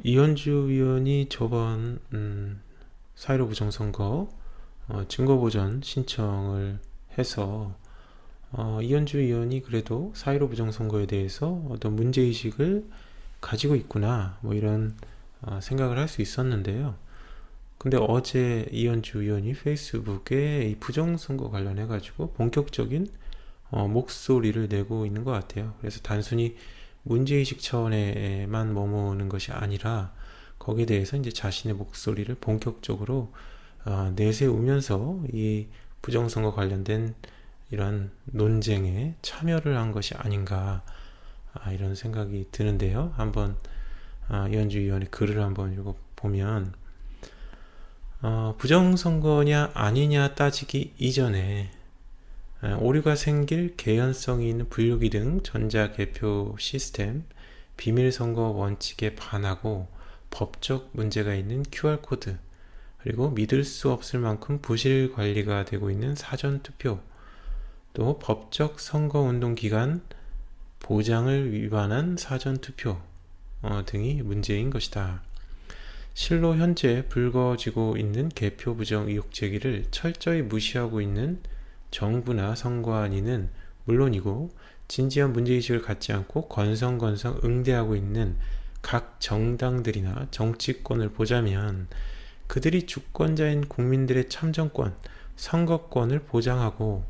이현주 의원이 저번 4.15 부정선거 증거보전 신청을 해서 이현주 의원이 그래도 4.15 부정선거에 대해서 어떤 문제의식을 가지고 있구나 뭐 이런 생각을 할 수 있었는데요. 근데 어제 이현주 의원이 페이스북에 이 부정선거 관련해 가지고 본격적인 목소리를 내고 있는 것 같아요. 그래서 단순히 문제의식 차원에만 머무는 것이 아니라 거기에 대해서 이제 자신의 목소리를 본격적으로 내세우면서 이 부정선거 관련된 이런 논쟁에 참여를 한 것이 아닌가 이런 생각이 드는데요. 한번 이현주 의원의 글을 한번 읽어보면 부정선거냐 아니냐 따지기 이전에 오류가 생길 개연성이 있는 분류기 등 전자개표 시스템, 비밀선거 원칙에 반하고 법적 문제가 있는 QR코드, 그리고 믿을 수 없을 만큼 부실 관리가 되고 있는 사전투표, 또 법적 선거운동 기간 보장을 위반한 사전투표 등이 문제인 것이다. 실로 현재 불거지고 있는 개표 부정 의혹 제기를 철저히 무시하고 있는 정부나 선관위는 물론이고 진지한 문제의식을 갖지 않고 건성건성 응대하고 있는 각 정당들이나 정치권을 보자면 그들이 주권자인 국민들의 참정권, 선거권을 보장하고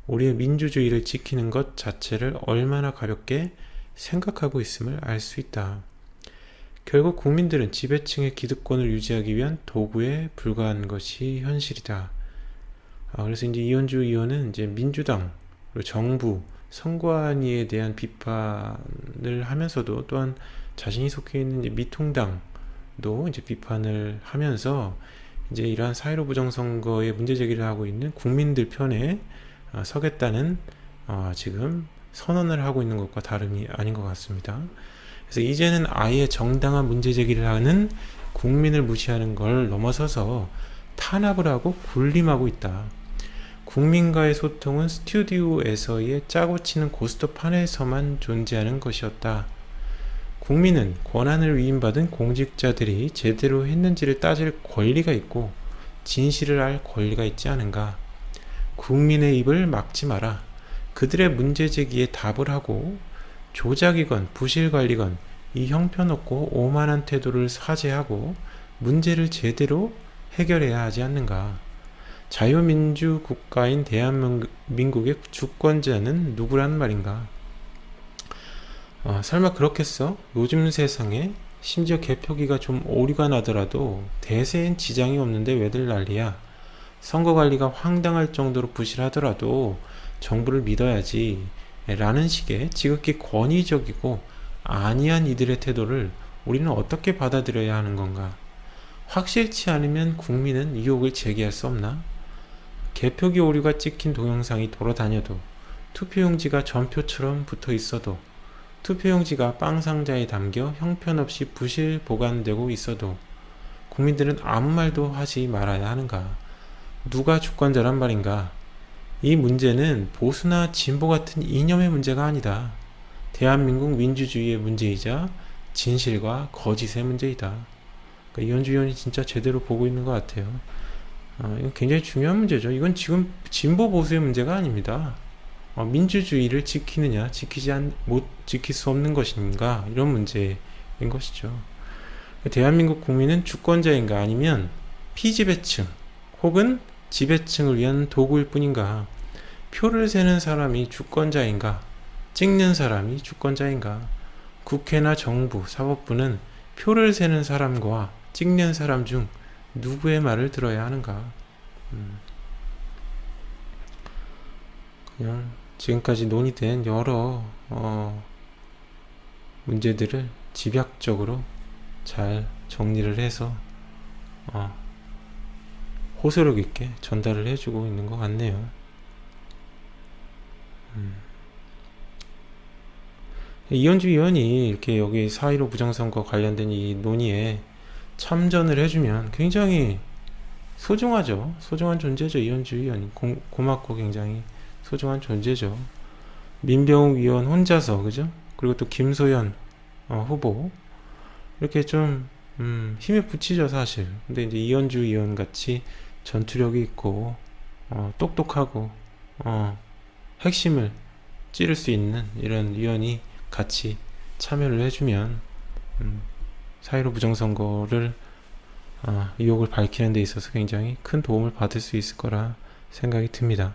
우리의 민주주의를 지키는 것 자체를 얼마나 가볍게 생각하고 있음을 알 수 있다. 결국 국민들은 지배층의 기득권을 유지하기 위한 도구에 불과한 것이 현실이다. 그래서 이제 이현주 의원은 이제 민주당, 그리고 정부, 선관위에 대한 비판을 하면서도 또한 자신이 속해 있는 이제 미통당도 이제 비판을 하면서 이제 이러한 4.15 부정선거에 문제 제기를 하고 있는 국민들 편에 서겠다는 지금 선언을 하고 있는 것과 다름이 아닌 것 같습니다. 그래서 이제는 아예 정당한 문제 제기를 하는 국민을 무시하는 걸 넘어서서 탄압을 하고 군림하고 있다. 국민과의 소통은 스튜디오에서의 짜고 치는 고스톱판에서만 존재하는 것이었다. 국민은 권한을 위임받은 공직자들이 제대로 했는지를 따질 권리가 있고 진실을 알 권리가 있지 않은가. 국민의 입을 막지 마라. 그들의 문제 제기에 답을 하고 조작이건 부실관리건 이 형편없고 오만한 태도를 사죄하고 문제를 제대로 해결해야 하지 않는가. 자유민주 국가인 대한민국의 주권자는 누구란 말인가? 설마 그렇겠어? 요즘 세상에 심지어 개표기가 좀 오류가 나더라도 대세엔 지장이 없는데 왜들 난리야? 선거관리가 황당할 정도로 부실하더라도 정부를 믿어야지 라는 식의 지극히 권위적이고 안이한 이들의 태도를 우리는 어떻게 받아들여야 하는 건가? 확실치 않으면 국민은 의혹을 제기할 수 없나? 개표기 오류가 찍힌 동영상이 돌아다녀도 투표용지가 전표처럼 붙어 있어도 투표용지가 빵상자에 담겨 형편없이 부실 보관되고 있어도 국민들은 아무 말도 하지 말아야 하는가? 누가 주권자란 말인가? 이 문제는 보수나 진보 같은 이념의 문제가 아니다. 대한민국 민주주의의 문제이자 진실과 거짓의 문제이다. 그러니까 이현주 의원이 진짜 제대로 보고 있는 것 같아요. 이건 굉장히 중요한 문제죠. 이건 지금 진보 보수의 문제가 아닙니다. 민주주의를 지키느냐, 못 지킬 수 없는 것인가, 이런 문제인 것이죠. 대한민국 국민은 주권자인가 아니면 피지배층 혹은 지배층을 위한 도구일 뿐인가? 표를 세는 사람이 주권자인가? 찍는 사람이 주권자인가? 국회나 정부, 사법부는 표를 세는 사람과 찍는 사람 중 누구의 말을 들어야 하는가? 그냥 지금까지 논의된 여러 문제들을 집약적으로 잘 정리를 해서 호소력 있게 전달을 해주고 있는 것 같네요. 이현주 의원이 이렇게 여기 4.15 부정선거 관련된 이 논의에 참전을 해주면 굉장히 소중하죠. 소중한 존재죠. 이현주 의원이 고맙고 굉장히 소중한 존재죠. 민병욱 의원 혼자서, 그죠? 그리고 또 김소연 후보 이렇게 좀 힘에 부치죠, 사실. 근데 이제 이현주 의원 같이 전투력이 있고, 똑똑하고, 핵심을 찌를 수 있는 이런 위원이 같이 참여를 해주면, 음, 4.15 부정선거를, 의혹을 밝히는 데 있어서 굉장히 큰 도움을 받을 수 있을 거라 생각이 듭니다.